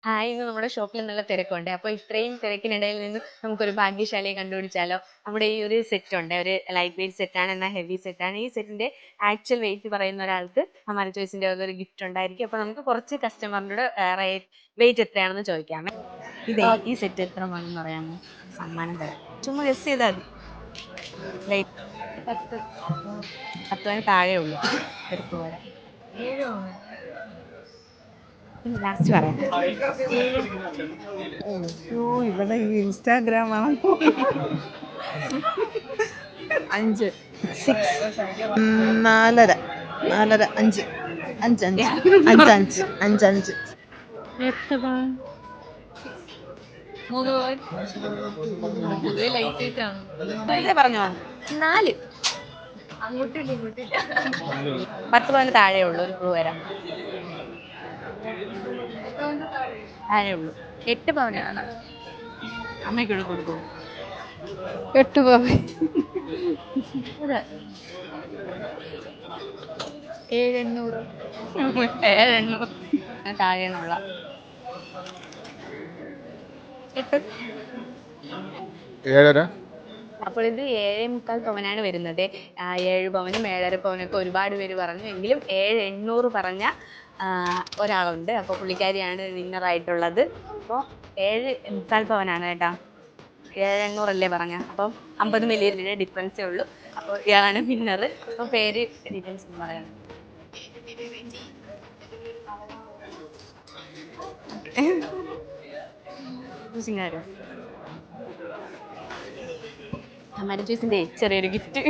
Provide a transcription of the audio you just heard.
ഇന്ന് നമ്മുടെ ഷോപ്പിൽ നല്ല തിരക്കുണ്ട്. അപ്പൊ ഇത്രയും തിരക്കിനിടയിൽ നിന്ന് നമുക്കൊരു ഭാഗ്യശാലിയെ കണ്ടുപിടിച്ചാലോ? നമ്മുടെ ഈ ഒരു സെറ്റ് ഉണ്ട്. ഒരു ലൈറ്റ് വെയിറ്റ് സെറ്റാണ്, എന്നാൽ ഹെവി സെറ്റാണ്. ഈ സെറ്റിന്റെ ആക്ച്വൽ വെയിറ്റ് പറയുന്ന ഒരാൾക്ക് ഹമാര ചോയ്സിന്റെ ഒരു ഗിഫ്റ്റ് ഉണ്ടായിരിക്കും. അപ്പൊ നമുക്ക് കുറച്ച് കസ്റ്റമറിനോട് വെയിറ്റ് എത്രയാണെന്ന് ചോദിക്കാമേ. ഈ സെറ്റ് എത്ര വേണമെന്ന് പറയാമോ? സമ്മാനം തരാം. ചുമ്മാ ഗസ് ചെയ്താൽ മതി. വെയിറ്റ് 10 താഴെ ഉള്ളൂ. എടുത്തു പോരാ. ലാസ്റ്റ് പറയാം. ഇവിടെ ഇൻസ്റ്റാഗ്രാം ആണ്. 5 4.5 4.5 5 5 5 5 5 പറഞ്ഞോ 4 10 പവന് താഴെ ഉള്ളൂ. ഒരു ക്ലൂ വരാം. താഴെ ഉള്ളൂ. 8 പവനാണ്. അമ്മയ്ക്കൂടെ കൊടുക്കൂ. 8 പവൻ 700 താഴെന്നുള്ള 7.5. അപ്പോൾ ഇത് 7.25 പവനാണ് വരുന്നത്. 7 പവനും 7.5 പവനൊക്കെ ഒരുപാട് പേര് പറഞ്ഞു. എങ്കിലും 7,800 പറഞ്ഞ ഒരാളുണ്ട്. അപ്പോൾ പുള്ളിക്കാരിയാണ് വിന്നറായിട്ടുള്ളത്. അപ്പോൾ 7.25 പവനാണ് കേട്ടോ. 7,800 അല്ലേ പറഞ്ഞ. അപ്പം 50 മില്യൻ്റെ ഡിഫറൻസേ ഉള്ളൂ. അപ്പോൾ ഇയാളാണ് വിന്നർ. അപ്പോൾ പേര് ഡീറ്റെയിൽസ് ഒന്ന് പറയണം. ഹമാര ചോയ്സിന്റെ ചെറിയൊരു ഗിഫ്റ്റ്.